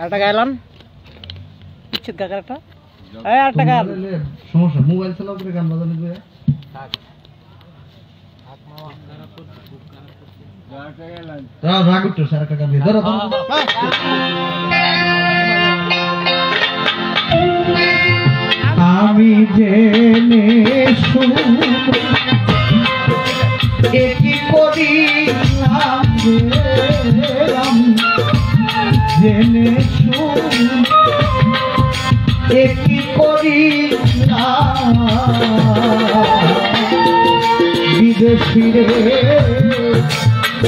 আরেকটা গাইলাম কিচ্ছু গান একটা আরেকটা গান সমস্যা মোবাইল চালাও করে গান বাজানো যায় রাগ উঠো সারা গান দিয়ে ধরো আমি জেনে শুনি করিলাম জেনে শুনি একই করিলাম বিদেশিরে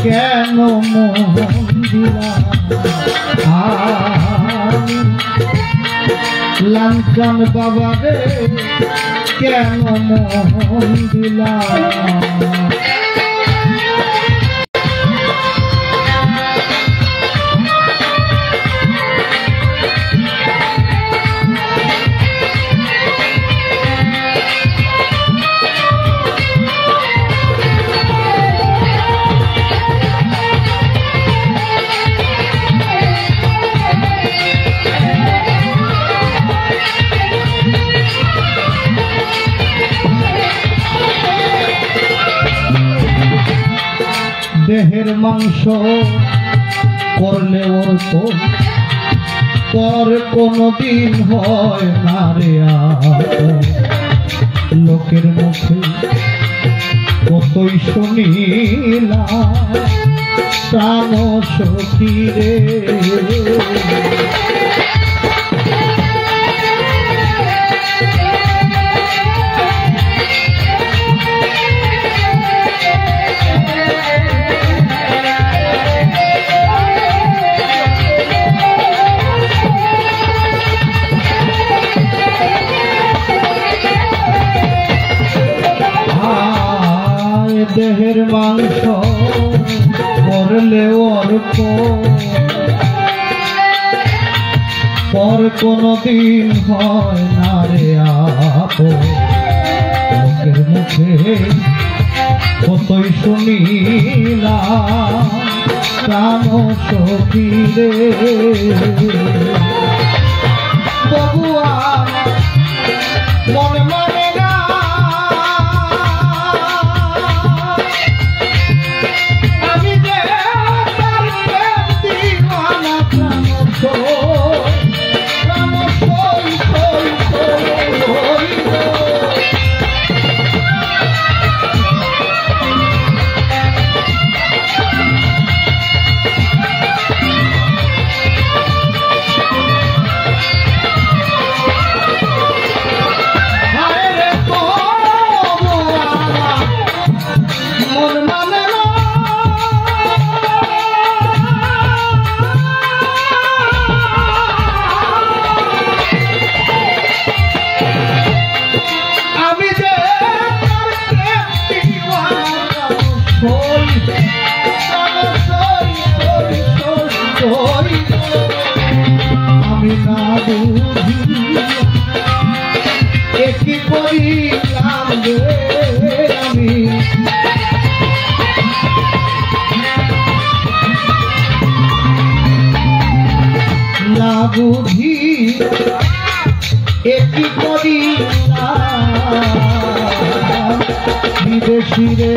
কেন মোহন দিলাম লাঞ্ছন বাবারে কেন মোহন দিলাম দেহের মাংস করলে ওর তো পর কোনদিন হয় না রে লোকের মুখে কতই শুনিলাম প্রাণ সখী রে দেহের মাংস করলে অর্প পর কোনদিন হয় না রে লোকের মুখে কতই শুনিলাম প্রাণ সখী রে ববুয়া মনে মনে না আমি না বুঝি একই করিলাম রে আমি না বুঝি একই করিলাম বিদেশি রে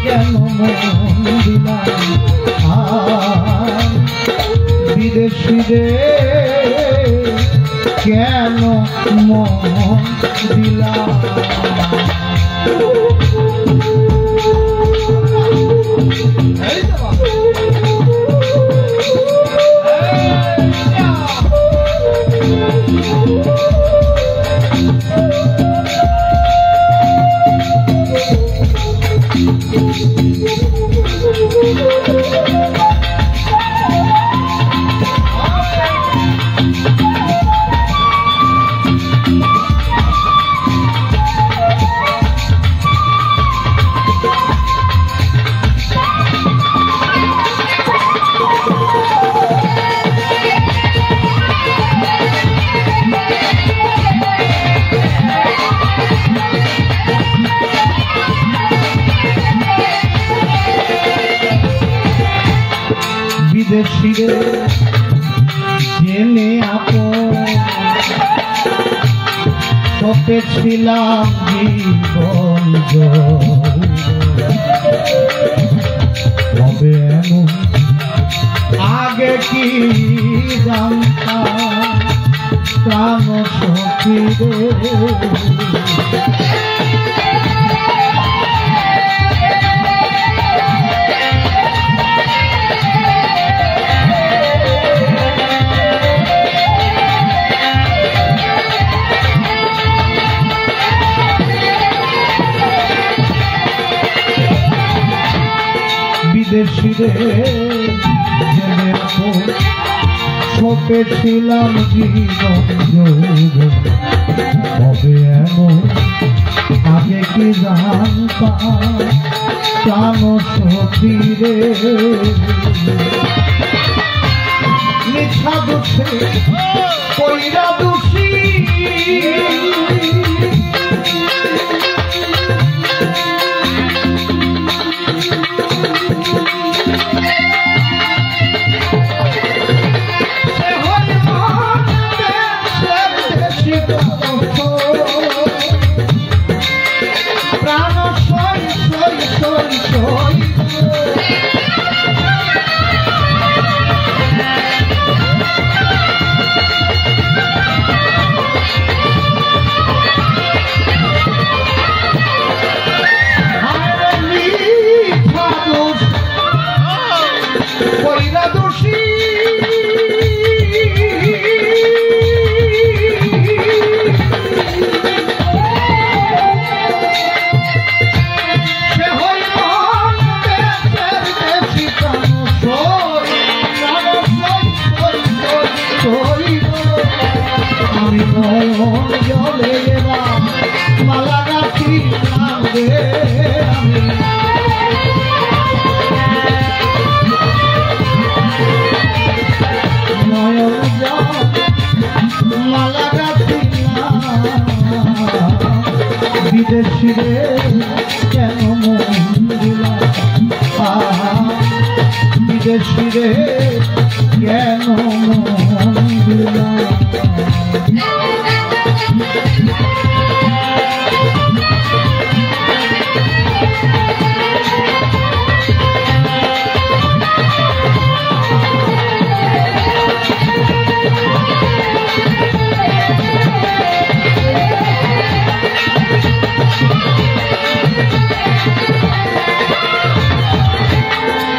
কেন মন দিলাম বিদেশি রে কেন মন দিলাম রে জেনে আপন সপেছিলাম জীবন হবে এমন আগে কি জানতাম প্রাণ সখী রে বিদেশি রে জেনে আপন সপেছিলাম জীবন যৌবন হবে এমন আগে কি জানতাম প্রাণ সখী রে মিছা দুঃখে কইরা দোষী আমি নয়ন জলে এলাম মালা রাখিলাম রে আমি নয়ন জলে মালা রাখিলাম বিদেশি রে কেন মন দিলাম বিদেশি রে কেন মন দিলাম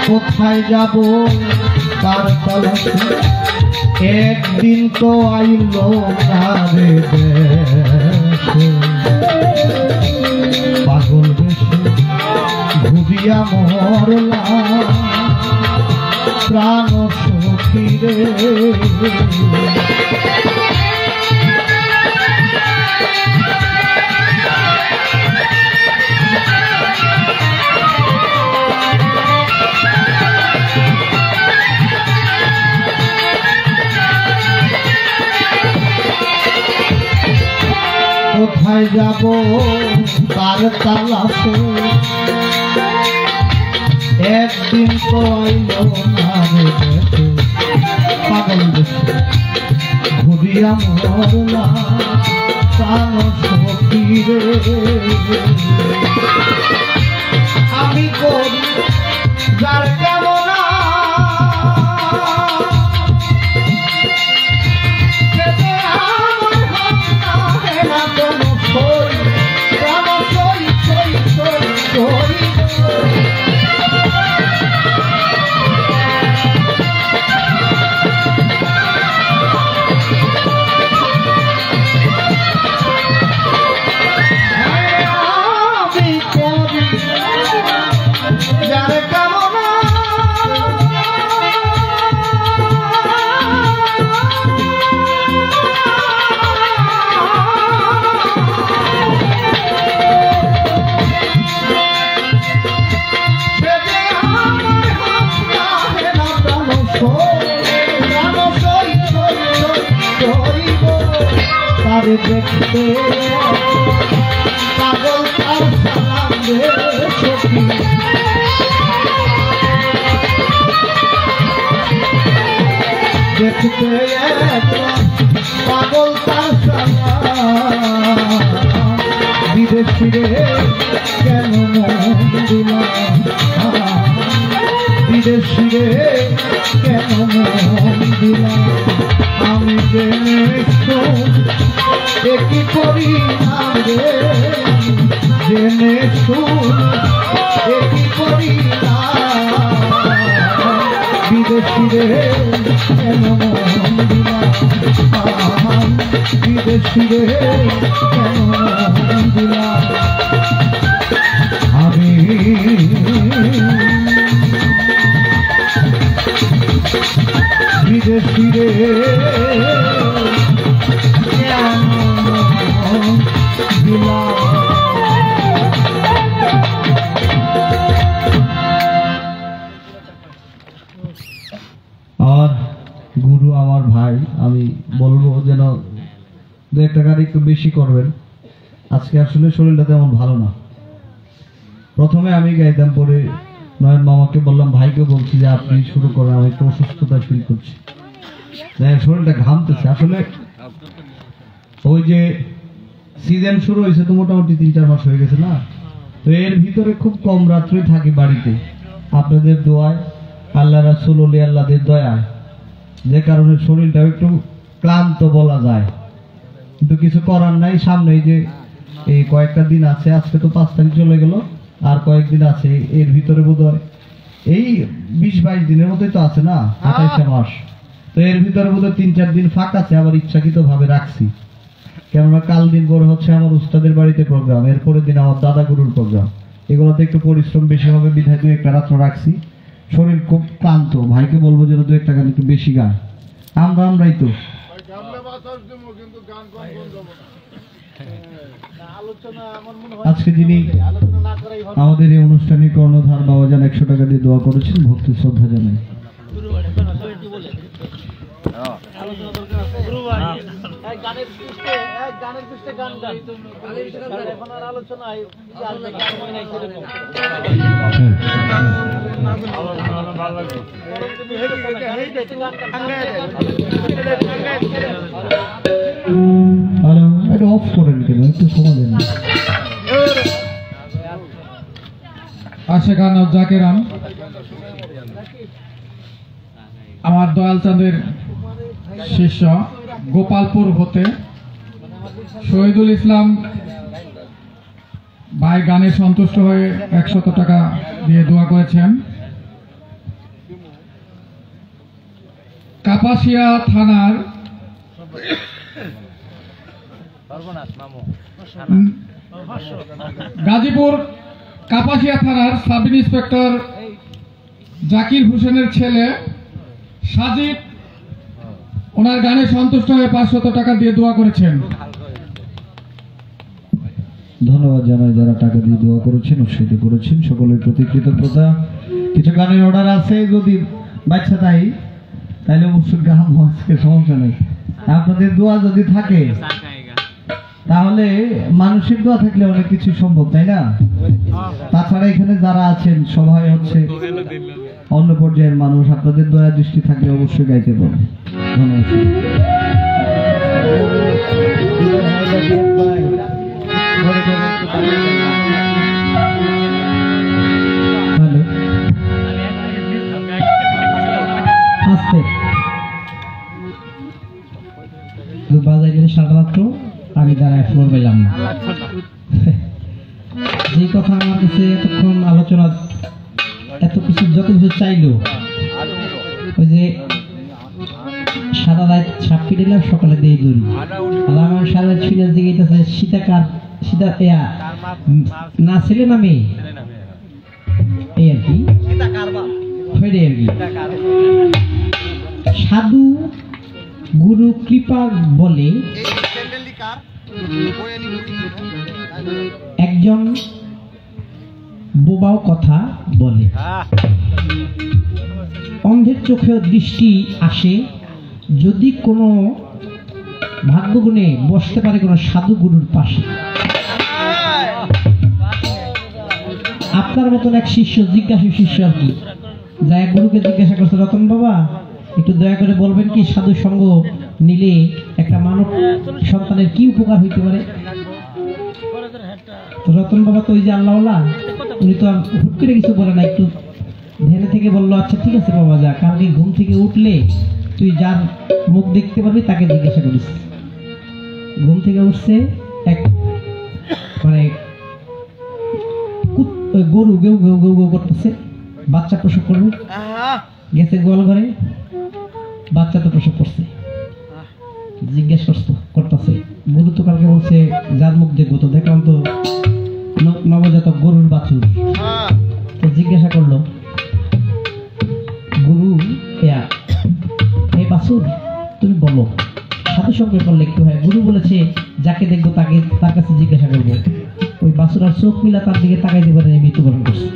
কোথায় যাব তার তলাশে একদিন তো আইল তারে দেশে পাগল বেশে ঘুরিয়া মরলাম প্রাণ সখী রে কোথায় যাব তার তালাশে একদিন তো আইল না রে দেখে পাগল বেশে ঘুরিয়া মরলাম প্রাণ সখী রে আমি করি যার কামনা দেখতে পাগল তার সালাম রে সখী দেখতে একদম পাগল তার সালা বিদেশি রে কেন মন দিলাম বিদেশি রে কেন মন দিলাম আমি জেনে কি করি না রে জেনে কি করি না বিদেশি রে কেন মন দিলাম বিদেশি রে কেন মন দিলাম আমি বিদেশি রে কেন মন দিলাম আর গুরু আমার ভাই আমি বলবো যেন দু একটা গাড়ি একটু বেশি করবেন আজকে আসলে শরীরটা তেমন ভালো না প্রথমে আমি গাইতাম পরে নয়ন মামাকে বললাম ভাইকে বলছি যে আপনি শুরু করেন আমি একটু অসুস্থতা ফিল করছি শরীরটা ঘামতেছে আসলে ওই যে সিজন শুরু হয়েছে তো মোটামুটি 3-4 মাস হয়ে গেছে না তো এর ভিতরে খুব কম রাত্রে থাকি বাড়িতে আপনাদের দোয়ায় আল্লাহ রাসূল ওলি আল্লাহদের দয়ায় যে কারণে শরীরটা একটু ক্লান্ত বলা যায় কিন্তু কিছু করার নাই সামনে যে এই কয়েকটা দিন আছে আজকে তো 5 তারিখ চলে গেল আর কয়েকদিন আছে এর ভিতরে বোধহয় এই 20-22 দিনের মতোই তো আছে না 28 মাস তো এর ভিতরে বোধহয় 3-4 দিন ফাঁকা আছে আবার ইচ্ছাকৃত ভাবে রাখছি কেননা কাল দিন পরে হচ্ছে আমার উস্তাদের বাড়িতে প্রোগ্রাম এরপরের দিন আমার দাদা গুরুর প্রোগ্রাম এগুলোতে একটু পরিশ্রম বেশি হবে বিধায় 2-1 রাত্র রাখছি শরীর খুব ক্লান্ত ভাইকে বলবো যেন 2-1 গান একটু বেশি গায় আমরাই তো আজকে যিনি আমাদের এই অনুষ্ঠানে কর্ণধার বাবাজান 100 টাকা দিয়ে দোয়া করেছেন ভক্তি শ্রদ্ধা জানাই অফ করেন কেন একটু সময় দেন আশেকান জাকেরান আমার দয়াল চাঁদের শিষ্য গোপালপুর হতে শহীদুল ইসলাম ভাই গানে সন্তুষ্ট হয়ে 100 টাকা দিয়ে দোয়া করেছেন কাপাসিয়া থানার গাজীপুর কাপাসিয়া থানার সাব ইন্সপেক্টর জাকির হোসেনের ছেলে সাজিদ ওনার গানে সন্তুষ্ট হয়ে 500 টাকা দিয়ে দোয়া করেছেন ধন্যবাদ জানাই যারা টাকা দিয়ে দোয়া করেছেন উৎসাহিত করেছেন সকলের প্রতি কৃতজ্ঞতা কিছু গানের অর্ডার আছে যদি বাচ্চা তাইলে অবশ্যই গান আজকে সমস্যা নেই আপনাদের দোয়া যদি থাকে তাহলে মানুষের দোয়া থাকলে অনেক কিছু সম্ভব তাই না তাছাড়া এখানে যারা আছেন সবাই হচ্ছে অন্য পর্যায়ের মানুষ আপনাদের দয়া দৃষ্টি থাকলে অবশ্যই গাইতে পারবেন ধন্যবাদ আমি দাঁড়ায় ফ্লোর পেলাম না যে কথা আমার কাছে এতক্ষণ আলোচনা এত কিছু যত কিছু চাইলো ওই যে সারা রাত ছাপকি দিলাম সকালে দিয়ে দৌড়ি আর আমার সারা রাত ছিলেন দিকে সীতাকার সীতা না ছেলে না মেয়ে এই আর কি সাধু গুরু কৃপা বলে একজন বোবাও কথা বলে অন্ধের চোখে দৃষ্টি আসে যদি কোনো ভাগ্যগুণে বসতে পারে কোনো সাধু গুরুর পাশে আপনার মতন এক শিষ্য জিজ্ঞাসা শিষ্য আর কি যা এক গুরুকে জিজ্ঞাসা করছে রতন বাবা একটু দয়া করে বলবেন কি সাধু সঙ্গ নিলে একটা মানব সন্তানের কি উপকার হইতে পারে? রতন বাবা তো ওই যে আল্লাহওয়ালা, উনি তো হুট করে কিছু বলে না, একটু ধ্যানে থেকে বললো আচ্ছা ঠিক আছে বাবা যা, কালকে ঘুম থেকে উঠলে তুই যার মুখ দেখতে পারবি তাকে জিজ্ঞাসা করিস। ঘুম থেকে উঠছে এক মানে গরু গেউ গেউ গেউ গেউ করতেছে, বাচ্চা প্রসব করবে, গেছে গোয়াল ঘরে, বাচ্চা তো প্রসব করছে, জিজ্ঞেস করতেছে গরু তো কালকে বলছে যার মুখ দেখবো, তো দেখলাম তো নবজাতক গরুর বাছুর। তো জিজ্ঞাসা করলো গরু এই বাছুর তুমি বলো সাধু সঙ্গে করলে কি হয়? গুরু বলেছে যাকে দেখবো তাকে তার কাছে জিজ্ঞাসা করবো। ওই বাছুর আর চোখ মিলা তার দিকে তাকাইতে পারে মৃত্যুবরণ করছে।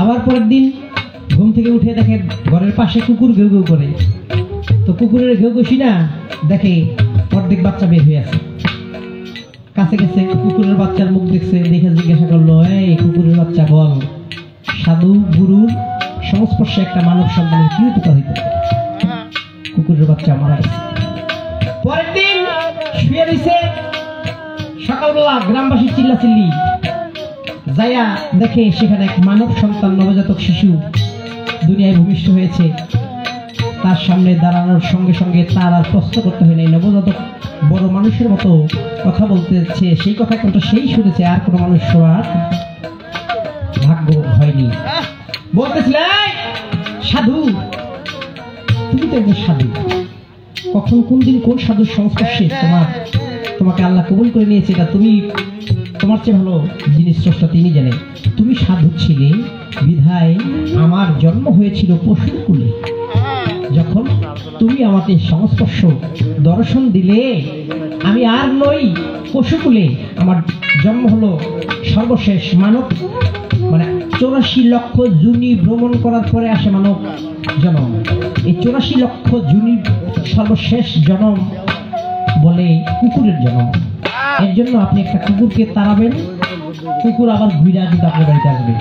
আবার পরের দিন ঘুম থেকে উঠে দেখে ঘরের পাশে কুকুর ঘেউ ঘেউ করে, তো কুকুরের ঘেউ ঘেউ শুনা দেখে অর্ধেক বাচ্চা বের হয়ে আছে। কাছে গেছে কুকুরের বাচ্চার মুখ দেখছে, দেখে জিজ্ঞাসা করলো এই কুকুরের বাচ্চা বল সাধু গুরুর সংস্পর্শে একটা মানব সন্তানের কি উপকার হইতে পারে? কুকুরের বাচ্চা মারা গেছে। পরের দিন শুয়ে রয়েছে, সকালবেলা গ্রামবাসী চিল্লাচিল্লি, যাইয়া দেখে সেখানে এক মানব সন্তান নবজাতক শিশু দুনিয়ায় ভূমিষ্ঠ হয়েছে। তার সামনে দাঁড়ানোর সঙ্গে সঙ্গে তার আর প্রশ্ন করতে হয় নাই, নবজাতক বড় মানুষের মতো কথা বলতেছে, সেই কথা কিন্তু সেই শুনেছে, আর কোনো মানুষ শোনার ভাগ্য হয়নি। বলতেছিল সাধু তুমি তো একজন সাধু, কখন কোন দিন কোন সাধুর সংস্পর্শে তোমাকে আল্লাহ কবুল করে নিয়েছে, এটা তুমি তোমার চেয়ে ভালো যিনি স্রষ্টা তিনি জানেন। তুমি সাধু ছিলে বিধায় আমার জন্ম হয়েছিল পশুর কুলে, যখন তুমি আমাকে সংস্পর্শ দর্শন দিলে আমি আর নই পশুকুলে, আমার জন্ম হলো সর্বশেষ মানব, মানে 84 লক্ষ জুনি ভ্রমণ করার পরে আসে মানব জন্ম। এই 84 লক্ষ জুনি সর্বশেষ জন্ম বলে কুকুরের জন্ম। এর জন্য আপনি একটা কুকুরকে তাড়াবেন, কুকুর আবার ঘুরে কিন্তু আপনার বাড়িতে আসবে।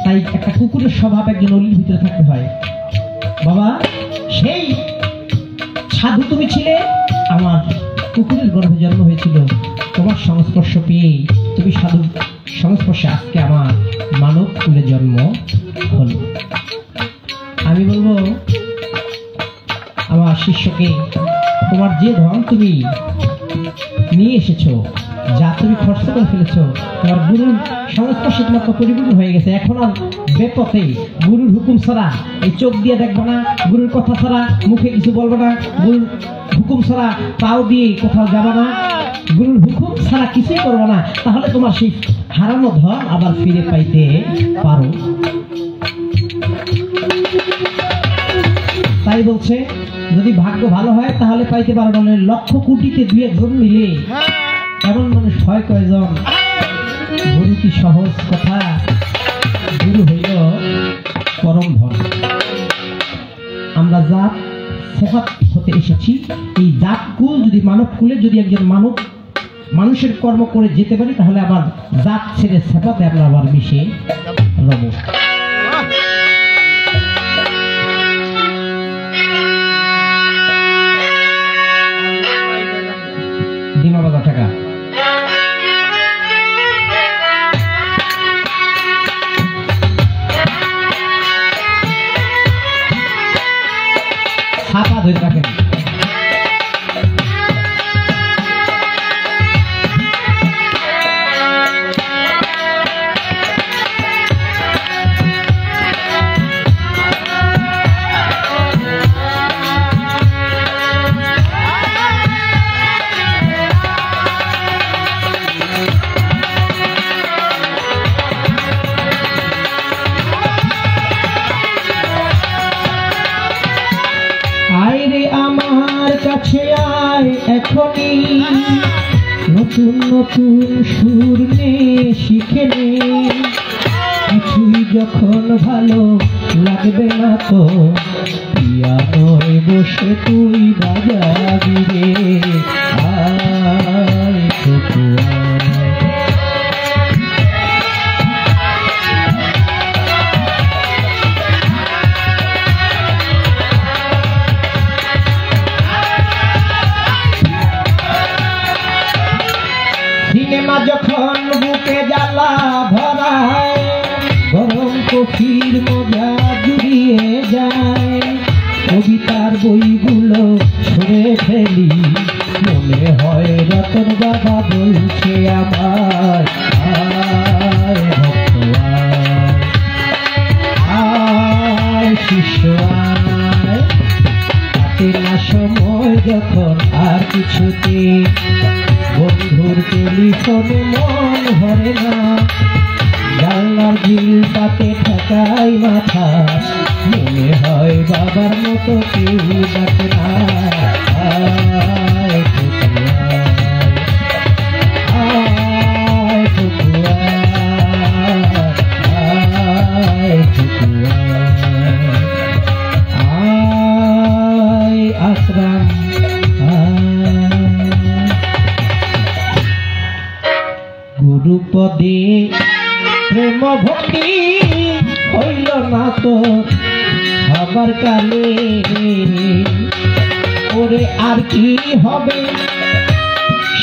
তাই একটা কুকুরের স্বভাব একজন অলির ভিতরে থাকতে হয়। বাবা সেই সাধু তুমি ছিলে, আমার কুকুরের গর্ভে জন্ম হয়েছিল, তোমার সংস্পর্শ পেয়ে তুমি সাধু সংস্পর্শে আজকে আমার মানব কুলে জন্ম হলো। আমি বলবো আমার শিষ্যকে, তোমার যে ধন তুমি নিয়ে এসেছো, যা তুমি খরচ করে ফেলেছো, তোমার গুরুর সংস্পর্শে তোমার তো পরিপূর্ণ হয়ে গেছে। এখন আর বেপথে গুরুর হুকুম ছাড়া এই চোখ দিয়ে দেখবো না, গুরুর কথা ছাড়া মুখে কিছু বলবো না, গুরুর হুকুম ছাড়া পাও দিয়ে কোথাও যাবো না, গুরুর হুকুম ছাড়া কিছুই করবো না, তাহলে তোমার সেই হারানো ধন আবার ফিরে পাইতে পারো। তাই বলছে যদি ভাগ্য ভালো হয় তাহলে পাইতে পারো, মানে লক্ষ কোটিতে 2-1 মিলে এমন মানুষ হয় কয়জন? গুরু কি সহজ কথা? গুরু হইল পরম ধন। আমরা জাত সেফাত হতে এসেছি, এই জাত কুল যদি মানব কুলে যদি একজন মানুষের কর্ম করে যেতে পারি, তাহলে আবার জাত ছেড়ে সেফাতে আমরা আবার মিশে রব। ডিমা বাজার টাকা ছাপা ধরে রাখেন। এখনই নতুন নতুন সুর নে শিখে নে, কিছুই যখন ভালো লাগবে না তো পিয়ানোয় বসে তুই বাজাবি রে। আয় রতন বাবা বলছে আমায় আয় ভক্ত আয় শিষ্য আয় কাটে না সময় যখন আর কিছুতে বন্ধুর টেলিফোনে মন ভরে না জানলার ঝিল পাতে ঠেকাই মাথা মনে হয় বাবার মতো কেউ ডাকে না আয় ঠকুয়া আয় ঠকুয়া আয় আকরাম গুরুপদে প্রেম ভক্তি হইল না তো আমার কালে ওরে আর কি হবে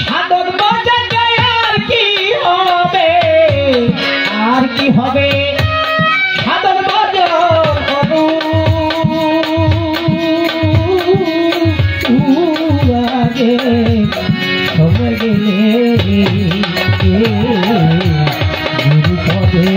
সাধন বাজাতে আর কি হবে আর কি হবে সাধন বাজার আগে সময় গেলে গুরুপদে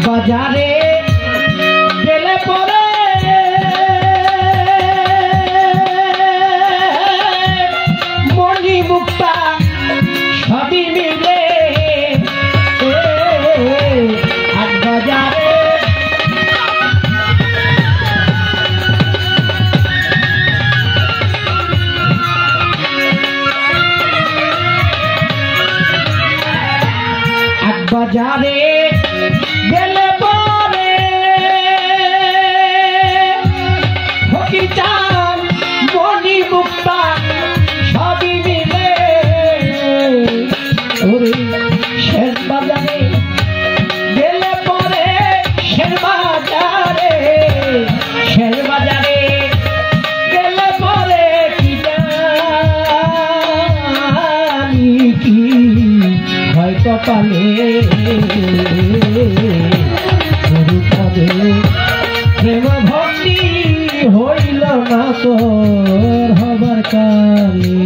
বাজারে গেলে পরে মণি মুক্তা সবই মিলে আট বাজারে আট বাজারে গেলে পরে ফকির চান মণি মুক্তা সবই মিলে ওরে শেষ বাজারে গেলে পরে শেষ বাজারে গেলে পরে কি জানি কি হয় কপালে গুরুপদে প্রেম ভক্তি হইল না তোর হবার কালে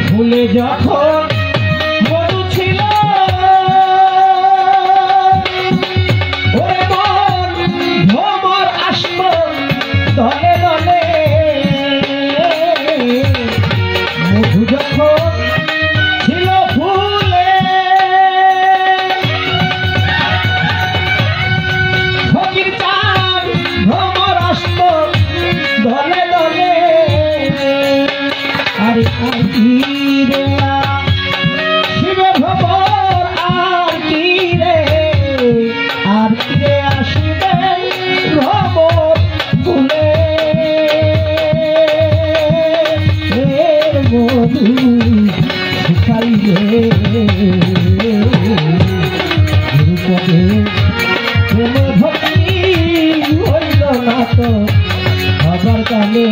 ফুলে যখন মধু ছিল ওরে মন ভ্রমর আসব দলে দলে মধু যখন ছিল ফুলে ফকির চান ভ্রমর আসব দলে দলে আরে আর কি রে শিব ভবর আর কি রে আসবে ভবর ফুলে মধু শুকাইবে গুরুপদে প্রেম ভক্তি হইল না তো হবার কালে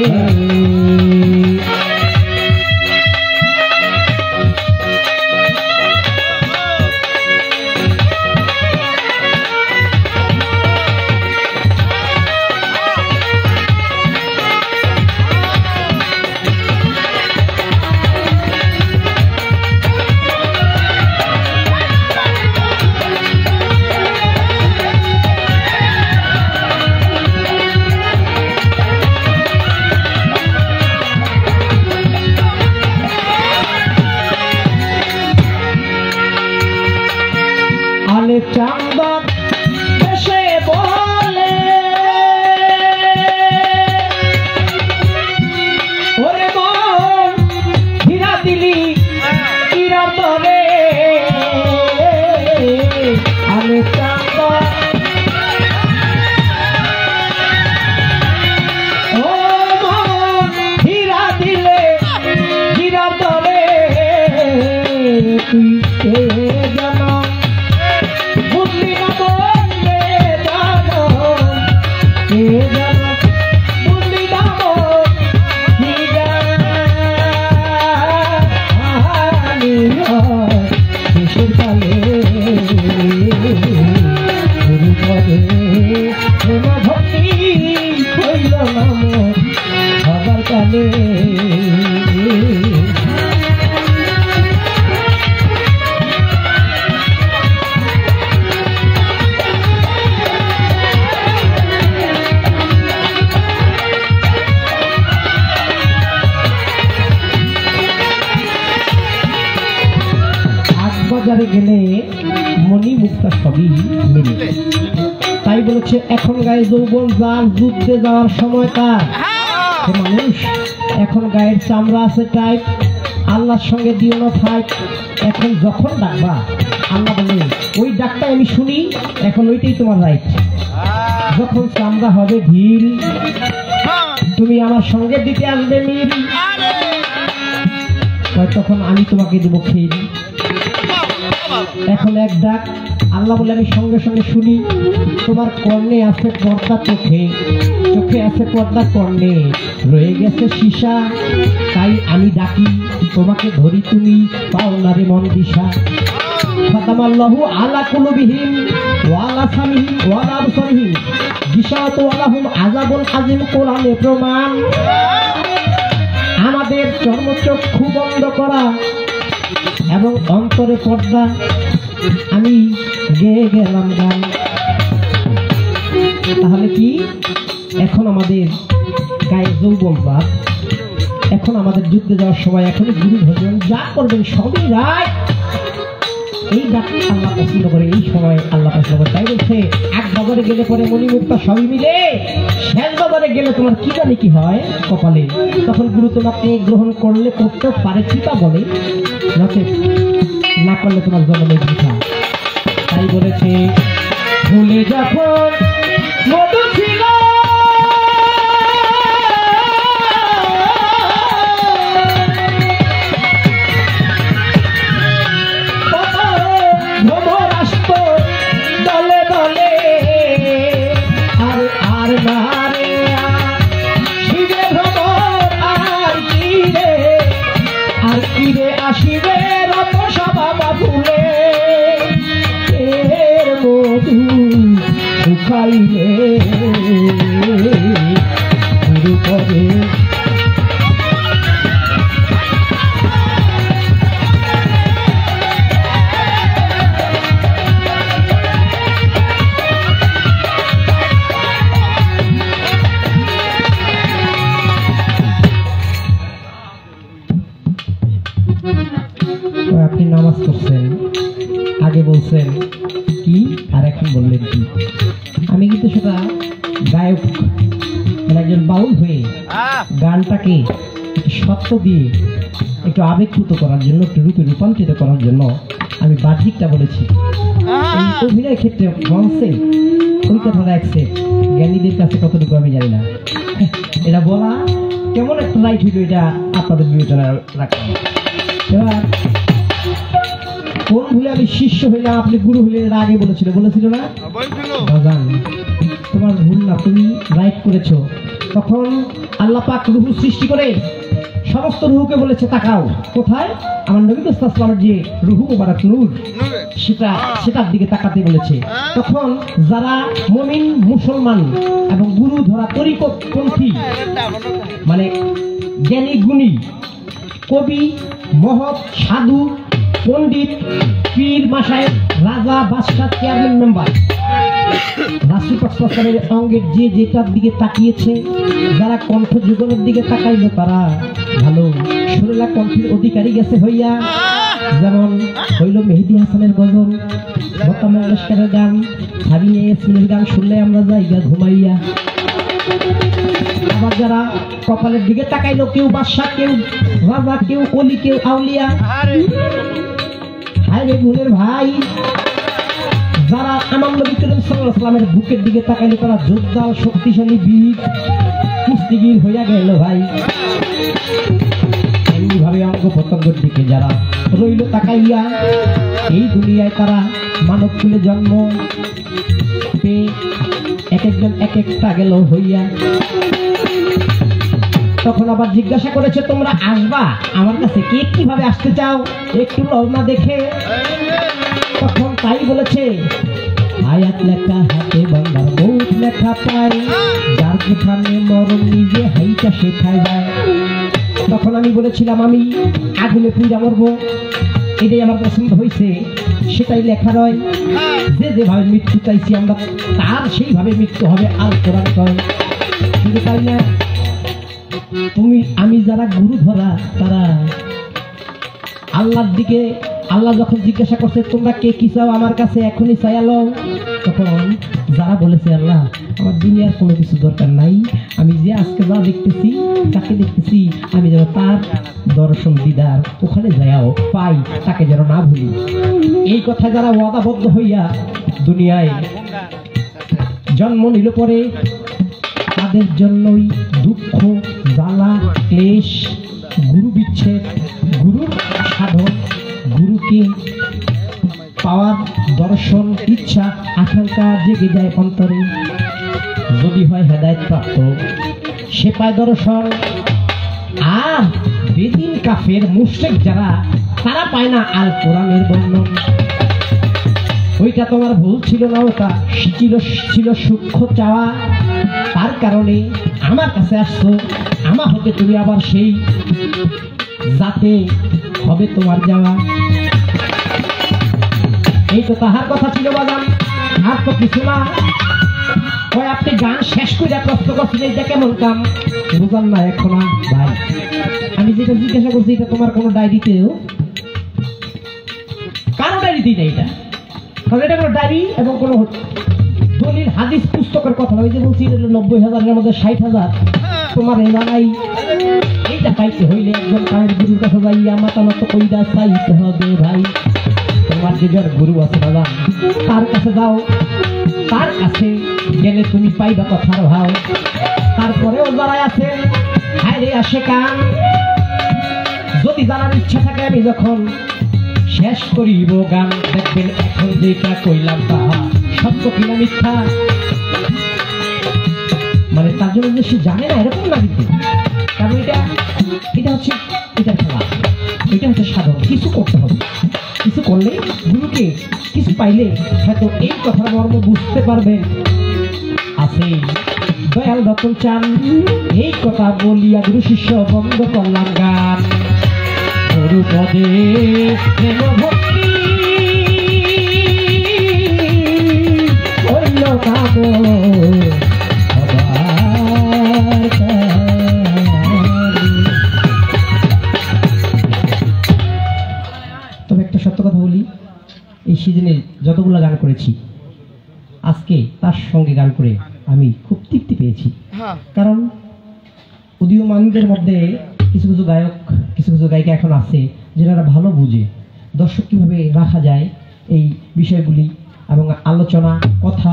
চান্দা এসে বলে ওরে মন হীরা দিলি হীরার দরে আমি চান্দা ও মন হীরা দিলে হীরার দরে তুই কে জানো বুঝলি না বললে জানো কে জানো বুঝলি না কি জানি শেষের কালে শুরু করে প্রেম ভক্তি হইল না মোর সবার কালে বাজারে গেলে মনি মুক্তা সবই মিলে তাই বলেছে এখন গায়ে যৌবন যার যুদ্ধে যাওয়ার সময় তার মানুষ এখন গায়ের চামড়া আছে টাইট আল্লাহর সঙ্গে দিও না ফাইট এখন যখন ডাকবা আল্লাহ বলে ওই ডাকটা আমি শুনি এখন ওইটাই তোমার রাইট যখন চামড়া হবে ঢিল তুমি আমার সঙ্গে দিতে আসবে মিল তখন আমি তোমাকে দেবো খিল এখন এক ডাক আল্লাহ বলে আমি সঙ্গে সঙ্গে শুনি তোমার কর্ণে আছে পর্দা চোখে চোখে আছে পর্দা কর্ণে রয়ে গেছে সীসা তাই আমি ডাকি তোমাকে ধরি তুমি পাও না রে মন দিশা ফাতামাল্লাহু আলা কুলুবিহিম ওয়া আলা সামিহিম ওয়া আলা আবসারিহিম গিশাওয়াতু আলাহুম আযাবুল আযীম কোরআনে প্রমাণ আমাদের চর্মচক্ষু বন্ধ করা এবং অন্তরে পর্দা আমি গেয়ে গেলাম গান তাহলে কি এখন আমাদের গায়ে যৌবন বাদ এখন আমাদের যুদ্ধে যাওয়ার সময় এখনই গুরু ভজন যা করবেন সবই রায় এই ডাক আল্লাহ পছন্দ করে এই সময় আল্লাহ পছন্দ করে তাই বলছে এক বাজারে গেলে পরে মণিমুক্তা সবই মিলে শেষ বাজারে গেলে তোমার কি জানি কি হয় কপালে তখন গুরু তোমাকে গ্রহণ করলে করতেও পারে চিতা বলে না করলে তোমার জন্মের বৃথা তাই বলেছে ভুলে যখন মধু ছিল দলে দলে আর আর না রে শিবে ভ্রমণ আর কিরে আসিবে রত সভা ফুলে এর মধু শুকাইলে শুরু করে আপনি নামাজ পড়ছেন আগে বলছেন কি আর এখন বললেন কি আমি কিন্তু সেটা গায়ক মানে একজন বাউল হয়ে গানটাকে একটু সত্য দিয়ে একটু আবেগপ্রুত করার জন্য একটু রূপে রূপান্তরিত করার জন্য আমি বাহ্যিকটা বলেছি এই অভিনয় ক্ষেত্রে মঞ্চে ওই কথাটা অ্যাকসেপ্ট জ্ঞানীদের কাছে কতটুকু আমি জানি না এটা বলা কেমন একটা রাইট হইল এটা আপনাদের বিবেচনা রাখলাম এবার কোন ভুলে আমি শিষ্য হইলাম আপনি গুরু হইলেন এর আগে বলেছিল না বাজান তোমার ভুল না তুমি রাইট করেছো তখন আল্লাহ পাক রূহ সৃষ্টি করে সমস্ত রূহকে বলেছে তাকাও কোথায় আমার নবী সাল্লাল্লাহু যে রূহ মুবারক নূর সেটার দিকে তাকাতে বলেছে তখন যারা মুমিন মুসলমান এবং গুরু ধরা তরিকতপন্থী মানে জ্ঞানী গুণী কবি মহৎ সাধু পণ্ডিত পীর মাশায়েখ রাজা বাদশাহ চেয়ারম্যান মেম্বার রাষ্ট্রপতি সরকারের অঙ্গের যে যেটার দিকে তাকিয়েছে যারা কণ্ঠ যুগলের দিকে তাকাইল তারা ভালো সুরেলা কণ্ঠের অধিকারী গেছে হইয়া যেমন হইল মেহেদী হাসানের গজল, লতা মঙ্গেশকরের গান, সাবিনা ইয়াসমিনের গান শুনলে আমরা যাইগা ঘুমাইয়া। আবার যারা কপালের দিকে তাকাইলো, কেউ বাদশা, কেউ রাজা, কেউ অলি, কেউ আউলিয়া। হায় রে গুণের ভাই, যারা আমার নবী করিম সাল্লাল্লাহু আলাইহি ওয়াসাল্লামের বুকের দিকে তাকাইলো তারা যোদ্ধা, শক্তিশালী বীর, কুস্তিগীর হইয়া গেল ভাই। এমনিভাবে অঙ্গ প্রত্যঙ্গের দিকে যারা রইল তাকাইয়া, এই দুনিয়ায় তারা মানব কুলে জন্ম পেয়ে এক একজন এক একটা গেল হইয়া। তখন আবার জিজ্ঞাসা করেছে, তোমরা আসবা আমার কাছে, কে কিভাবে আসতে চাও একটু লগ্না দেখে। তখন তাই বলেছে, হায়াত লেখা হাতে বান্দার মৌত লেখা পায়, যার যেখানে মরণ নিজে হাইটা শেখায় যায়। তখন আমি বলেছিলাম আমি আগুনে পুড়া মরবো, এটাই আমার পছন্দ হয়েছে, সেটাই লেখা রয়। যে যেভাবে মৃত্যু চাইছি আমরা তার সেইভাবে মৃত্যু হবে, আর কোরআন কয়। শুধু তাই না, আমি যারা গুরু ধরা তারা আল্লাহর দিকে, আল্লাহ যখন জিজ্ঞাসা করছে তোমরা কে কি চাও আমার কাছে এখনই চাইলো, তখন যারা বলেছে আল্লাহ আমার দুনিয়ার কোনো কিছু দরকার নাই, আমি যে আজকে যা দেখতেছি তাকে দেখতেছি, আমি যেন তার দর্শন দিদার ওখানে যাও পাই, তাকে যেন না ভুলি। এই কথা যারা ওয়াদাবদ্ধ হইয়া দুনিয়ায় জন্ম নিল পরে, তাদের জন্যই দুঃখ, জ্বালা, ক্লেশ, গুরু বিচ্ছেদ, গুরুর সাধন, গুরুকে পাওয়ার দর্শন, ইচ্ছা, আকাঙ্ক্ষা জেগে যায় অন্তরে। যদি হয় হেদায়েত প্রাপ্ত, সে পায় দর্শন। আর বেদিন কাফের মুশরিক যারা, তারা পায় না আল কোরআনের বর্ণন। ওইটা তোমার ভুল ছিল না, ওটা ছিল সূক্ষ্ম চাওয়া। তার কারণে আমার কাছে আসছো, আমার হতে তুমি আবার সেই যাতে হবে তোমার যাওয়া। এই তো তাহার কথা ছিল বাজান, আর তো কিছু না। ওই আপনি গান শেষ করে প্রশ্ন করছেন এইটা কেমন কাম, বুঝলাম না এখন ভাই। আমি যেটা জিজ্ঞাসা করছি এটা তোমার কোনো ডায়েরিতেও, কারো ডায়েরিতেই নেই এটা, কারণ এটা কোনো ডায়েরি এবং কোনো দলিল হাদিস পুস্তকের কথা। আমি যে বলছি 90,000-এর মধ্যে 60,000 তোমার এলাকায়। এইটা পাইতে হইলে একজন কারের গুরুর কাছে যাইয়া মাতামত কইরা চাইতে হবে ভাই। তোমার যে যার গুরু আছে বাবা, তার কাছে যাও, তার কাছে গেলে তুমি পাইবা কথার ভাও। তারপরেও যারা আছে হায় রে আসে কান, যদি জানার ইচ্ছা থাকে আমি যখন শেষ করিব গান, দেখবেন এখন যেটা কইলাম তাহা সত্য কিনা মিথ্যা। মানে তার জন্য যে সে জানে না এরকম না, কিন্তু কারণ এটা হচ্ছে এটার খেলা, এটা হচ্ছে সাধন। কিছু করতে হবে, কিছু করলে গুরুকে কিছু পাইলে হয়তো এই কথার মর্ম বুঝতে পারবেন। আছে দয়াল রতন চান, এই কথা বলিয়া গুরু শিষ্য বন্ধ করলাম গান। গুরু পদে প্রেম ভক্তি হইল কাম, তবে একটা সত্য কথা বলি, এই সিজনে যতগুলো গান করেছি আজকে তার সঙ্গে গান করে আমি খুব তৃপ্তি পেয়েছি। কারণ উদীয়মানদের মধ্যে কিছু কিছু গায়ক, কিছু কিছু গায়িকা এখন আছে যারা ভালো বুঝে দর্শক কিভাবে রাখা যায় এই বিষয়গুলি, এবং আলোচনা, কথা,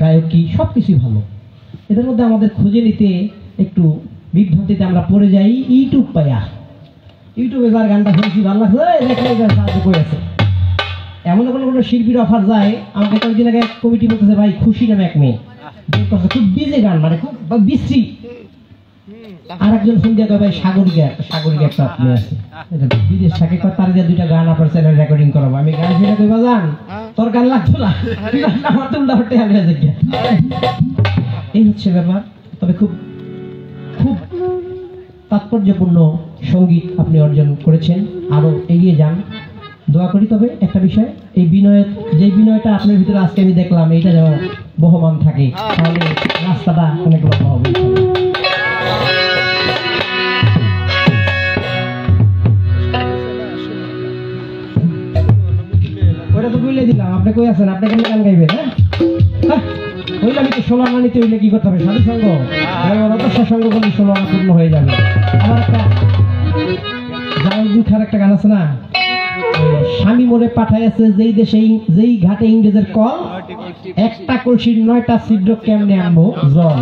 গায়কী সব কিছুই ভালো। এদের মধ্যে আমাদের খুঁজে নিতে একটু বিভ্রান্তিতে আমরা পড়ে যাই। ইউটিউব পাইয়া, ইউটিউবে যার গানটা শুনছি ভালো লাগছে সাহায্য করে আছে, এমন কোনো কোনো শিল্পীর অফার যায়। আমাকে কয়েকদিন আগে কমিটি বলতেছে ভাই খুশি নামে এক মেয়ে খুব বিজে গান, মানে খুব বিশ্রী। আর একজন ফোন দিয়ে ভাই সাগরিকা একটা মেয়ে আছে বিদেশ থাকে, তার দিয়ে 2টা গান আপনার চ্যানেল রেকর্ডিং করাবো। আমি গান সেটা কইবা জান তোর গান লাগতো না, আমার তুলনা হতে হবে। এই হচ্ছে ব্যাপার। তবে খুব খুব তাৎপর্যপূর্ণ সঙ্গীত আপনি অর্জন করেছেন, আরো এগিয়ে যান, দোয়া করি। তবে একটা বিষয়, এই যে বিনয়টা আপনার ভিতরে আজকে আমি দেখলাম, এইটা যেন বহমান থাকে, তাহলে রাস্তাটা অনেক লম্বা হবে। তো বলে দিলাম, আপনি কই আছেন? আপনি কেন গান গাইবেন? হ্যাঁ হইলে আমি তো 16 আনা নিতে হইলে কি করতে হবে? সাধু সঙ্গ, অতস্য সঙ্গ করলে 16 আনা পূর্ণ হয়ে যাবে। আবার একটা জালাল খার একটা গান আছে না, স্বামী মোরে পাঠাইছে যেই দেশে যেই ঘাটে ইংরেজের কল, একটা কলসির 9টা ছিদ্র কেমনে আনবো জল।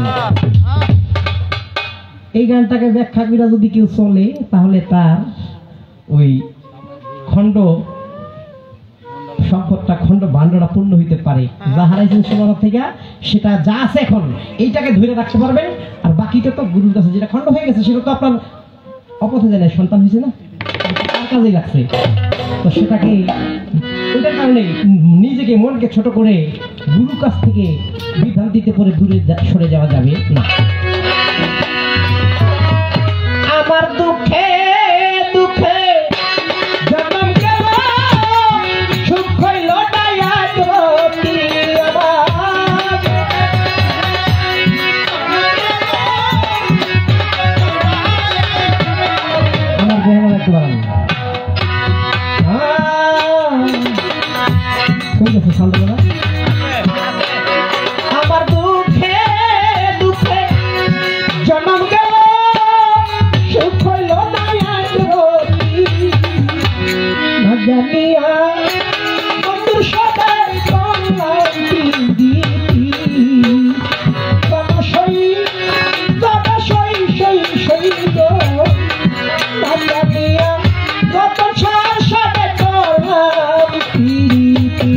এই গানটাকে ব্যাখ্যা করে যদি কেউ চলে তাহলে তার ওই খণ্ড সম্পদটা, খণ্ড ভাণ্ডটা পূর্ণ হইতে পারে। যা হারাইছেন 16 থেকে সেটা যা আছে এখন এইটাকে ধরে রাখতে পারবেন। আর বাকিটা তো গুরুর কাছে, যেটা খণ্ড হয়ে গেছে সেটা তো আপনার অপথে যায় না, সন্তান হয়েছে না, তার কাজেই লাগছে। তো সেটাকে ওইটার কারণে নিজেকে মনকে ছোট করে গুরুর কাছ থেকে বিভ্রান্তিতে পড়ে দূরে সরে যাওয়া যাবে না। আমার দুঃখে দুঃখে জন্ম গেল, সুখ হইল না আজ অতি আমার। আমার দেহ একটু বাড়ানো কই গেছে সন্ধ্যাবেলা। আমার দুঃখে দুঃখে জন্ম গেল, সুখ হইল না আজ অতি না জানিয়া বন্ধুর সদাই করলাম দিদি সই সই সই সই গো না জানিয়া কত সাথে করলাম প্রীতি।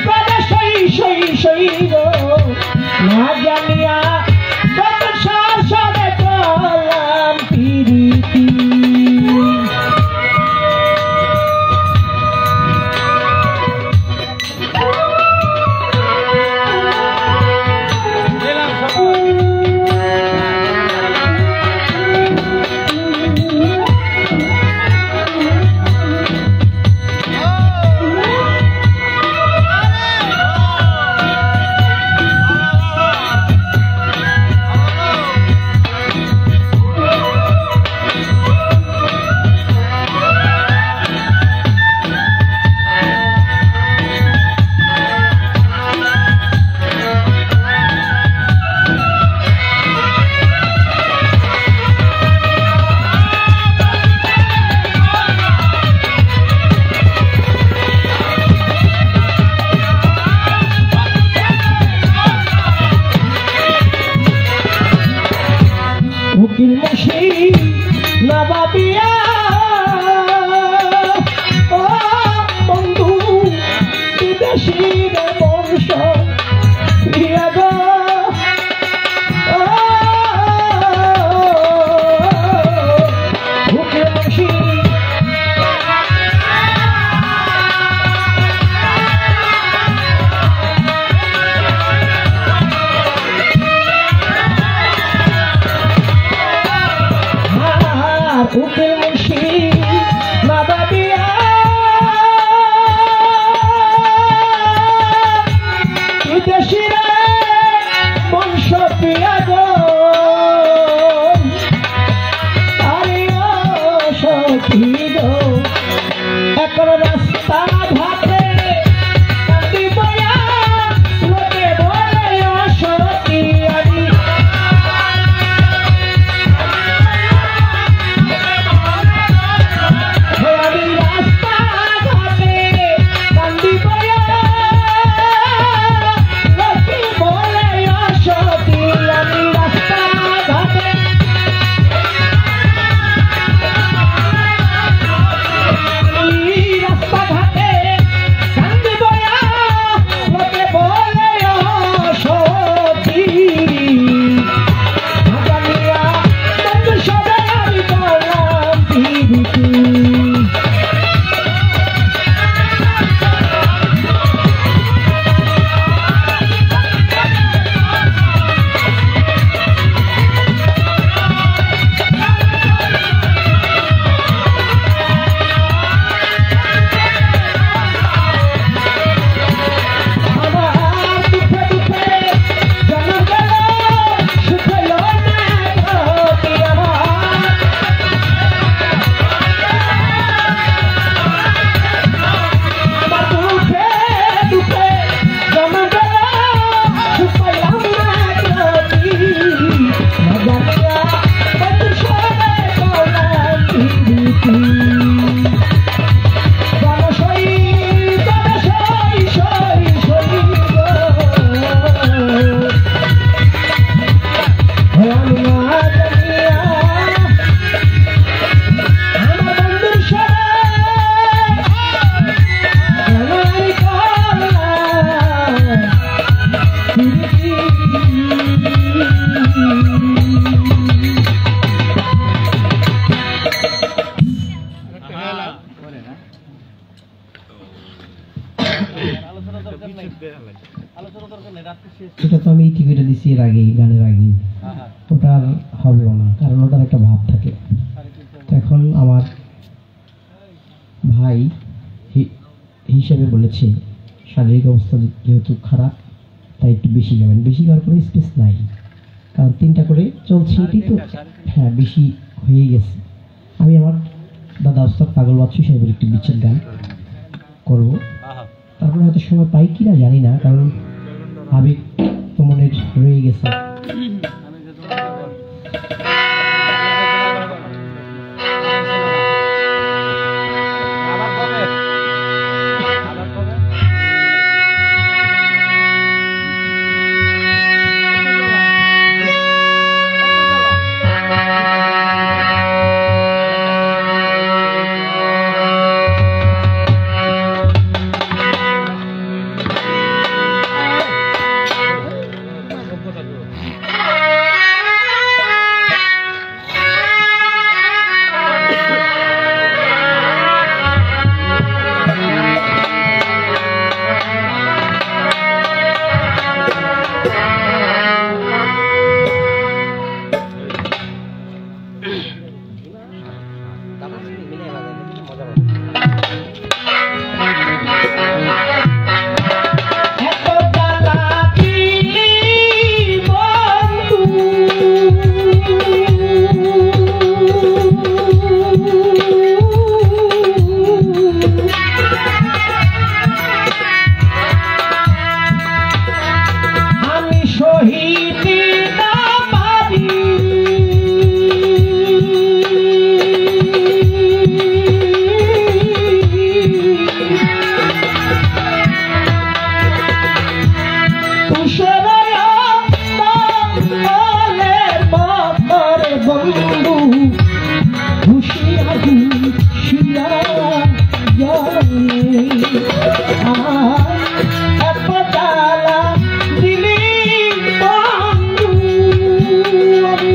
প্রাণে সই সই সই গো না জানিয়া কত সারে করলাম প্রীতি উকিল মুশি নবাবিয়া ও বন্ধু বিদেশির বংশ প্রিয়া গো উকিল মুশি উকিল মুশি নবাবিয়া বিদেশিরা বংশ প্রিয়া গো আরে ও সখী গো এখন রাস্তা ঘাটে কান্দি বয়া লোকে বলে সখী আমি এটা তো আমি টিভিটা দিছি এর আগেই গানের আগেই ওটা আর হবেও না কারণ ওটার একটা ভাব থাকে তো এখন আমার ভাই হিসাবে বলেছে শারীরিক অবস্থা যেহেতু খারাপ তাই একটু বেশি গাবেন বেশি গাওয়ার কোনো স্পেস নাই কারণ 3টা করে চলছে এটি তো হ্যাঁ বেশি হয়ে গেছে আমি আমার দাদা ওস্তাদ পাগল বাদশু সাহেবের একটি বিচ্ছেদ গান করবো তারপরে হয়তো সময় পাই কিনা জানি না কারণ আবেগ তো মনে রয়ে গেছে এত জ্বালা দিলি বন্ধু আমি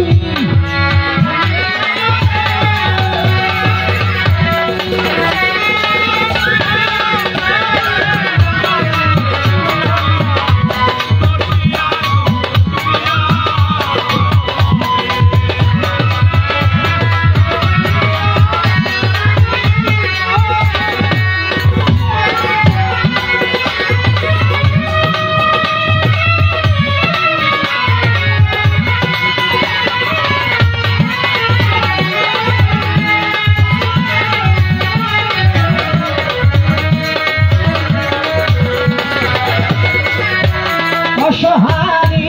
অসহায়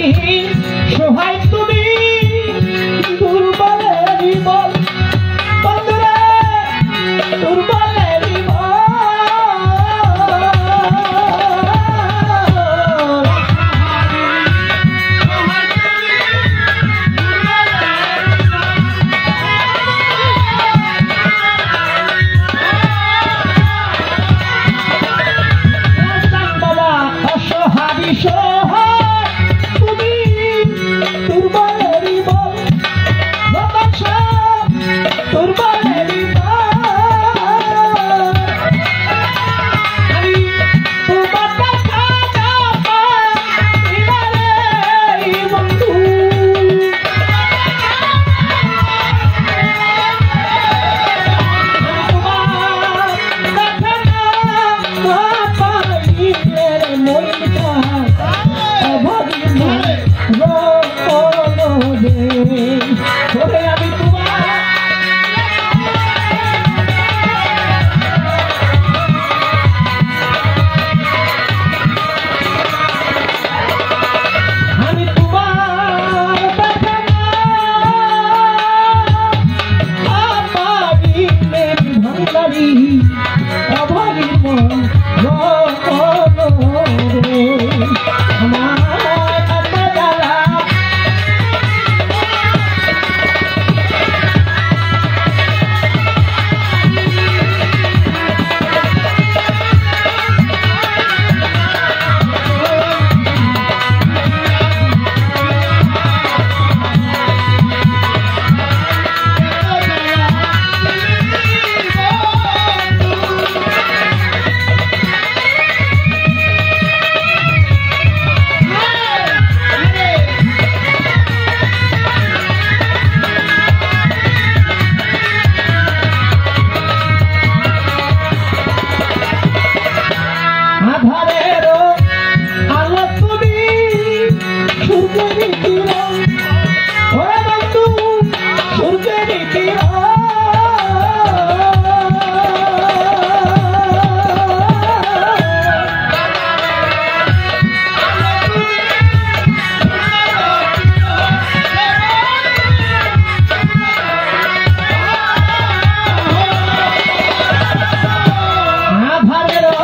সহায় তুমি দুর্বলেরই বল বন্ধুরে দুর্বলেরই বাবা অসহায় সহায় তুমি দুর্বলেরই বল দুর্বলেরই আমি তোমার কথা না পাই বন্ধু আমি তোমার আমি তোমার দেখা ভাঙারি অভাগী মন আমার আধারেরও আলো তুমি সূর্যের কিরণ ওরে বন্ধু সূর্যের কিরণ আধারেরও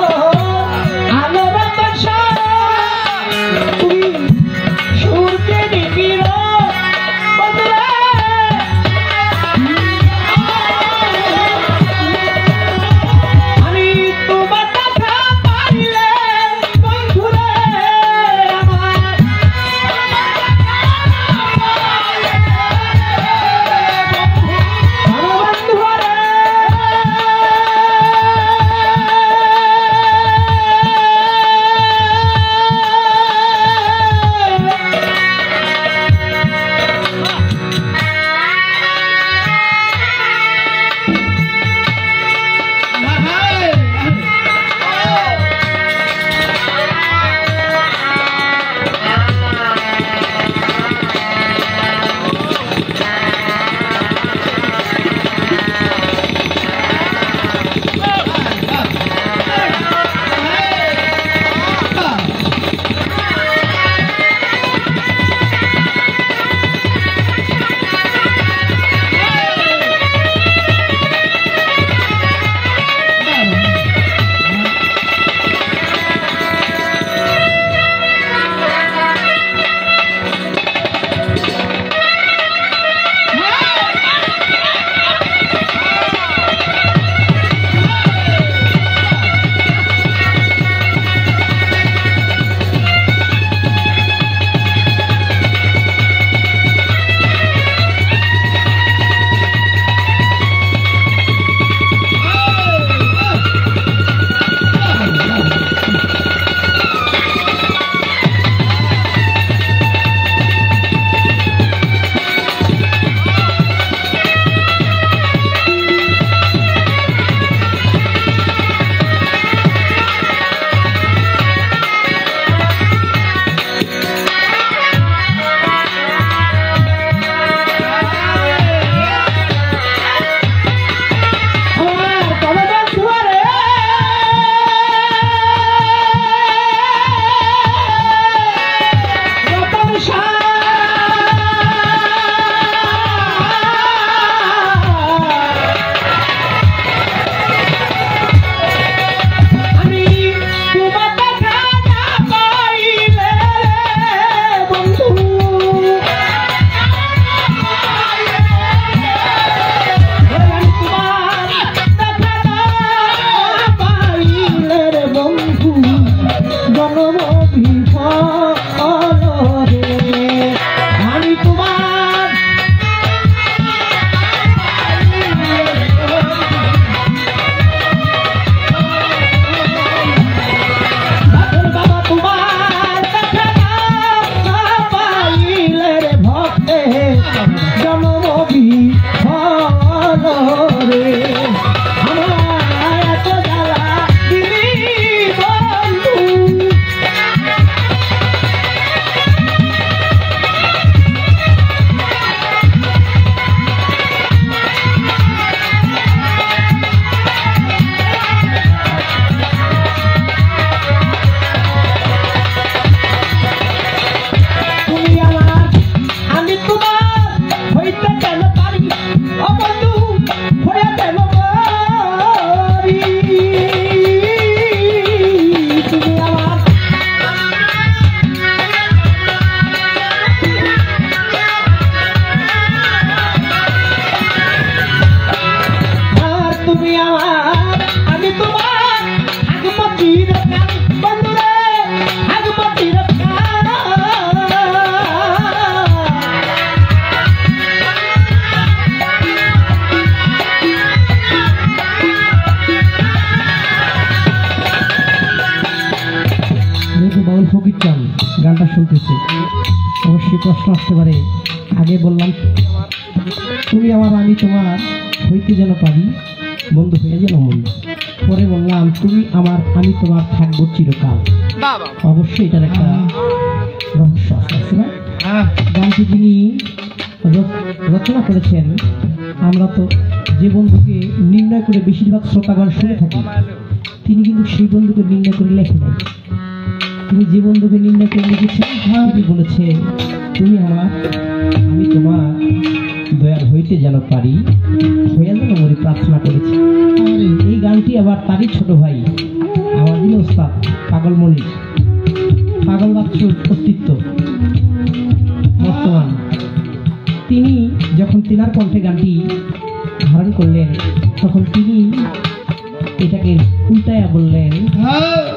জনম বিফল রে আমি তোমার বাবা তোমার দেখা না পাইলে রে ভক্তে জনম বিফল রে গানটা শুনতেছে অবশ্যই প্রশ্ন আসতে পারে। আগে বললাম তুমি আমার আমি তোমার হইতে যেন পারি বন্ধু হয়ে যেন বন্ধু। পরে বললাম তুমি আমার আমি তোমার থাকবো চিরকাল। অবশ্যই এটার একটা রহস্য আছে না? গানটি যিনি রচনা করেছেন আমরা তো যে বন্ধুকে নির্ণয় করে বেশিরভাগ শ্রোতাগণ শুনে থাকি, তিনি কিন্তু সেই বন্ধুকে নির্ণয় করে লেখে নাই। তিনি যে বন্ধুকে নির্ণয় করে লিখেছেন তিনি বলেছে তুমি আমার আমি তোমার দয়াল হইতে যেন পারি হইয়া যেন মরি প্রার্থনা করেছি। এই গানটি আবার তারই ছোট ভাই আমার যিনি ওস্তাদ পাগলমণি পাগল বাচ্চুর অস্তিত্ব বর্তমান, তিনি যখন তিনার কণ্ঠে গানটি ধারণ করলেন তখন তিনি এটাকে উল্টায়া বললেন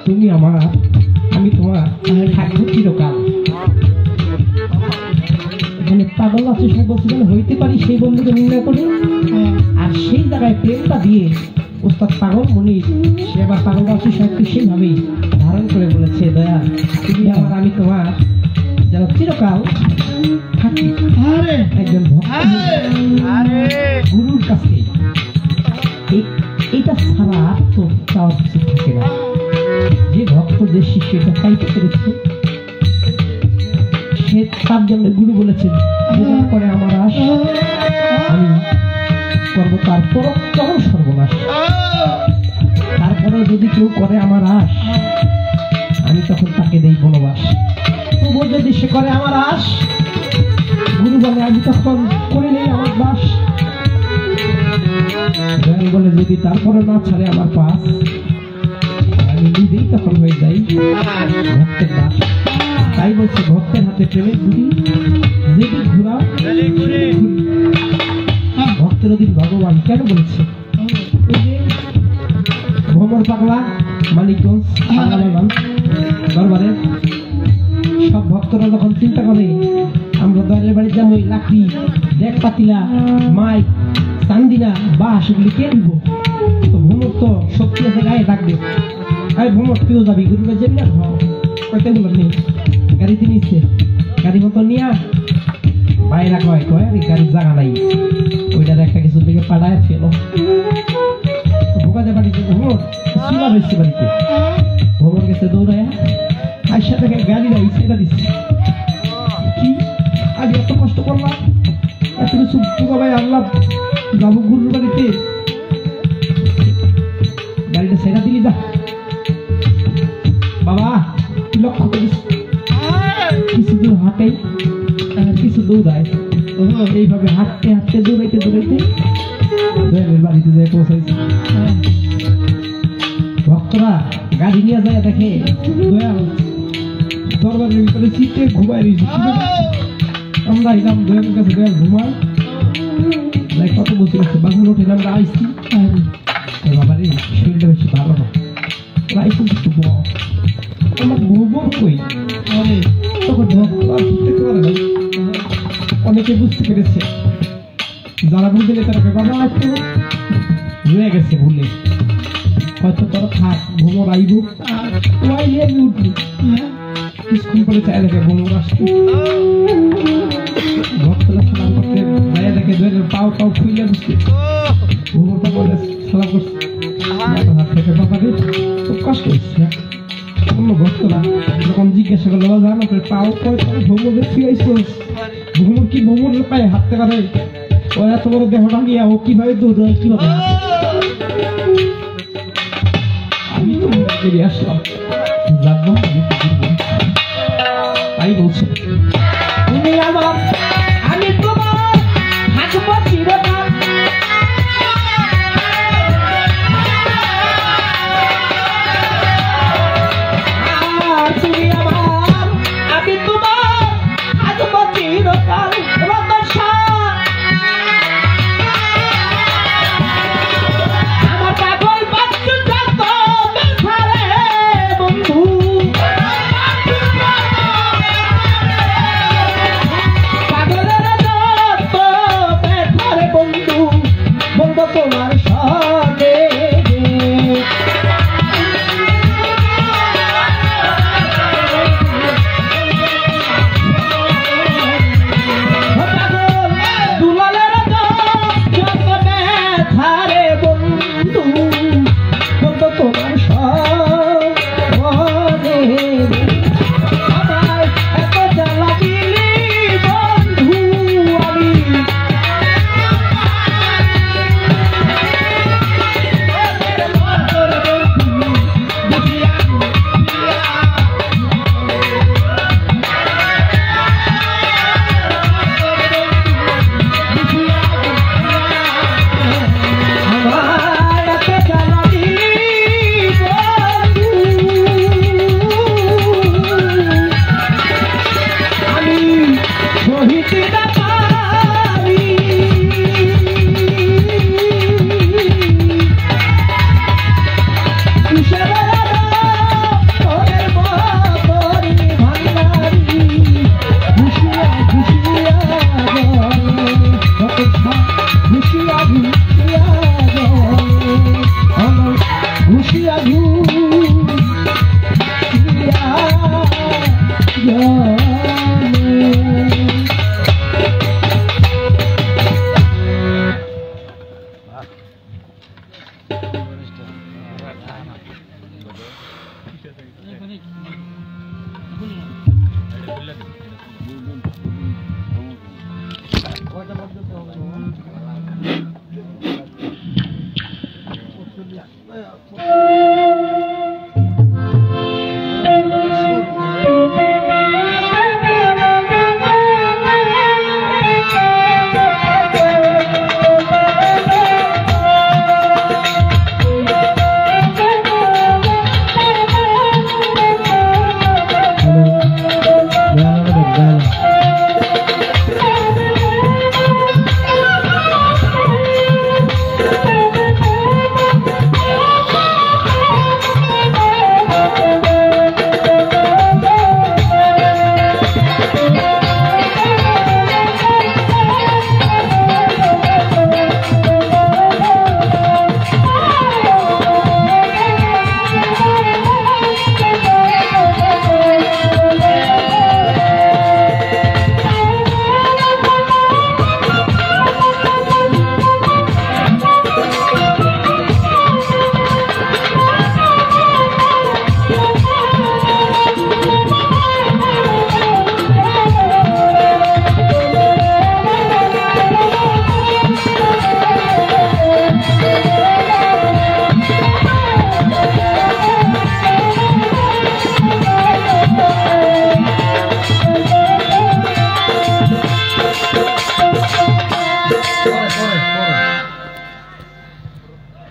তুমি আমার আমি তোমার থাকবো চিরকাল। এখানে পাগল বাচ্চু সাহেব বলছিলেন হইতে পারি সেই বন্ধুকে নির্ণয় করে, আর সেই জায়গায় প্রেমটা দিয়ে ওস্তাদ পাগল মনির সে আবার পাগল বাচ্চু সাহেবকে সেইভাবেই ধারণ করে বলেছে দয়া তুমি আমার আমি তোমার যেন চিরকাল থাকি। একজন গুরুর কাছে এইটা ছাড়া তো চাওয়ার কিছু থাকে না। যে ভক্ত যে শিষ্য এটা চাইতে পেরেছে সে তার জন্য গুরু বলেছেন করে আমার আশ আমি করবো তার চরম সর্বনাশ। তারপরে যদি কেউ করে আমার আশ আমি তখন তাকে দেই বনবাস। তবুও যদি সে করে আমার আশ গুরু বলে আমি তখন করে নেই আমার বাস। বলে যদি তারপরে না ছাড়ে আমার পাশ আমি নিজেই তখন হয়ে যাই ভক্তের দাস। তাই বলছে ভক্তের হাতে প্রেমের গুড়ি যেদিন ঘুরাও ভক্তের অধীন ভগবান কেন বলছে ভ্রমর পাগলা মানিকগঞ্জ দরবারে সব ভক্তরা যখন চিন্তা করে আমরা দয়ালের বাড়ি যাবো লাকড়ি দেখ পাতিলা মাইক চান্দিনা বাঁশ এগুলি কে দিব? তো ভ্রমর তো শক্তি আছে গায়ে ডাকবে ভ্রমর তুইও যাবি গুরুবার যাবি না কয়টা গুলো নেই গাড়িতে নিচ্ছে গাড়ি মতো নিয়ে বাইরা কয় গাড়ির জায়গা নাই ওইটার একটা কিছু দিকে পাড়ায় ফেলো ঢোকাতে বাড়িতে ভ্রমর চুলা হয়েছে বাড়িতে ভ্রমর গেছে দৌড়ায় আইসা থেকে গাড়ি নাই সেটা দিচ্ছে কি আজ এত কষ্ট করলাম এত কিছু ঢোকা ভাই আনলাম যাবো গুরুর বাড়িতে গাড়িটা সেটা দিলি যা বাবা লক্ষ্য করিস কিছু দূর হাঁটে কিছু দৌড়ায় এইভাবে হাঁটতে হাঁটতে দৌড়াইতে দৌড়াইতে বাড়িতে যায় পৌঁছাইছে। ভক্তরা গাড়ি নিয়ে যায় দেখে দয়াল দরবারের ভিতরে চিটে ঘুমাই রয়েছে। আমরা এলাম দয়ালের কাছে দয়াল ঘুমায় কত বছর হচ্ছে বাংলা উঠে আমরা আইসি বাবা রে শরীরটা বেশি ভালো না আইসি একটু আমার গোবর কই তখন বুঝতে পারে না। অনেকে বুঝতে পেরেছে, যারা বুঝলে তারা বাবা একটু রয়ে গেছে ভুলে, হয়তো তোরা থাক ভ্রমর আইব ওয়াইলে আমি উঠবি স্কুল করে চাই দেখে ভ্রমর আসছে ভক্তরা সালাম করতে যাই দেখে পাও পাও খুইলে বুঝতে ভ্রমরটা বলে সালাম করছে হাত থেকে বাবা রে খুব কষ্ট হচ্ছে। অন্য ভক্তরা যখন জিজ্ঞাসা করলো জানো পাও কয় ভ্রমরের ফিরাইছ ভ্রমর কি ভ্রমরের পায়ে হাঁটতে পারে? ও এত বড় দেহটা নিয়ে ও কিভাবে দৌড়ায় কিভাবে আমি তো বেরিয়ে আসলাম লাগবো তাই বলছে তুমি আমার আমি তোমার থাকবো চিরকাল তুমি আমার আমি তোমার থাকবো চিরকাল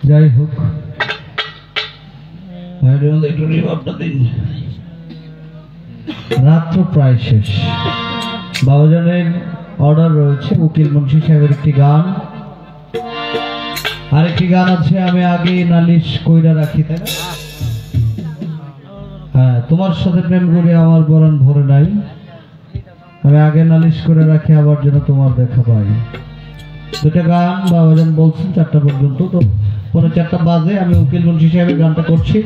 যাই হোক রাত তো প্রায় শেষ। বাবাজানের অর্ডার রয়েছে উকিল মুন্সি সাহেবের একটি গান, আরেকটি গান আছে আমি আগে নালিশ কইরা রাখি, তাই না? হ্যাঁ, তোমার সাথে প্রেম করে আমার বরণ ভরে নাই, আমি আগে নালিশ করে রাখি আবার যেন তোমার দেখা পাই। দুটা গান বাবাজান বলছেন 4টা পর্যন্ত, তো পরে 4টা বাজে আমি উকিল মুন্সি সাহেবের গানটা করছি,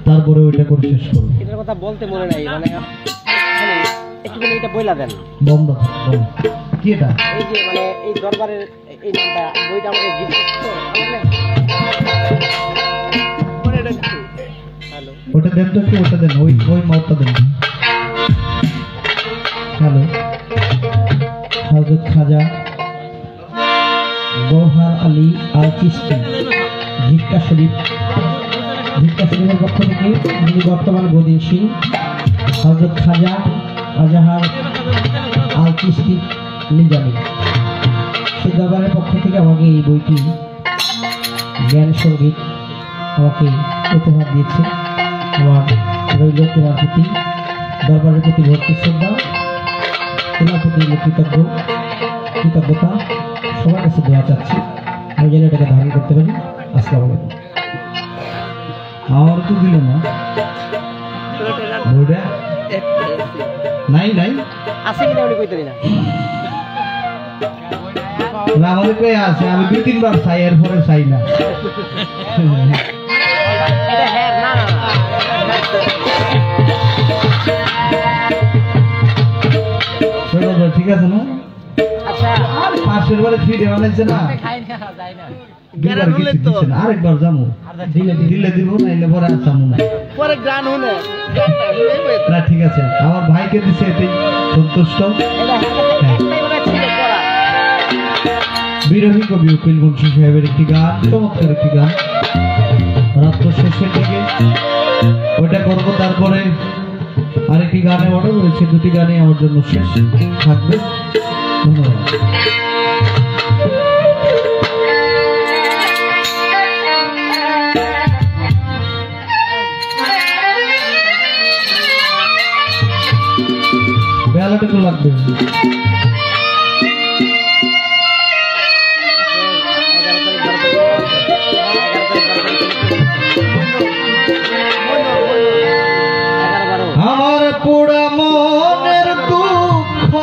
তারপরে ওইটা করে শেষ করবো। এটার কথা বলতে মনে নাই, মানে একটুখানি এটা বইলা দেন। বন্ধ কি এটা? এই যে মানে এই দরবারের এই নামটা বইটা আমাকে গিফট করতে হ্যালো ওটা দেন তো একটু, ওটা দেন, ওই মাওটা দেন। হ্যালো, হযরত খাজা গওহার আলী আল চিশতি ঝিটকা শরীফের পক্ষ থেকে যিনি বর্তমান গদিশী হযরত খাজা আজাহার আল চিশতি নিজামী, সেই দরবারের পক্ষ থেকে আমাকে এই বইটি জ্ঞান সঙ্গীত আমাকে উপহার দিয়েছে। আমার রইল তোমার প্রতি, দরবারের প্রতি ভক্তি শ্রদ্ধা, তোমার প্রতি কৃতজ্ঞতা, সবার কাছে দোয়া চাচ্ছি আমি যেন এটাকে ধারণ করতে পারি। আসসালামু আলাইকুম। আমার তো দিল না বইটা, নাই আছে কিনা উনি কইতে না। আমাদের কই আছে, আমি 2-3 বার চাই, এরপরে চাই না। এটা হ্যাঁ না ঠিক আছে না? আচ্ছা 500 বারে ফিরে বানাইছে না, আরেকবার যাবো, দিলে দিব, নাইলে পরে আর যাবো না। পরে গান শুনে না ঠিক আছে, আমার ভাইকে দিছে, এটাই সন্তুষ্ট। বিরোহী কবি উকিল মুন্সি সাহেবের একটি গান, চমৎকার একটি গান, রাত্র শেষের দিকে ওইটা করবো। তারপরে আরেকটি গানে অর্ডার রয়েছে, 2টি গানে আমার জন্য শেষ থাকবে। ধন্যবাদ। বেলাটুকু লাগবে। আমার পোড়া মনের দুঃখ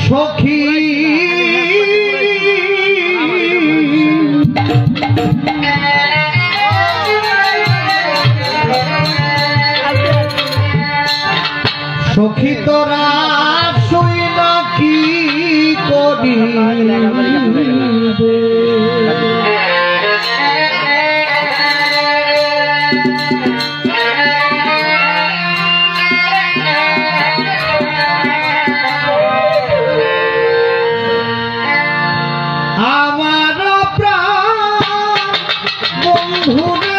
সখী, সখী তোরা শুই না কি করি আমার প্রাণ বন্ধুরা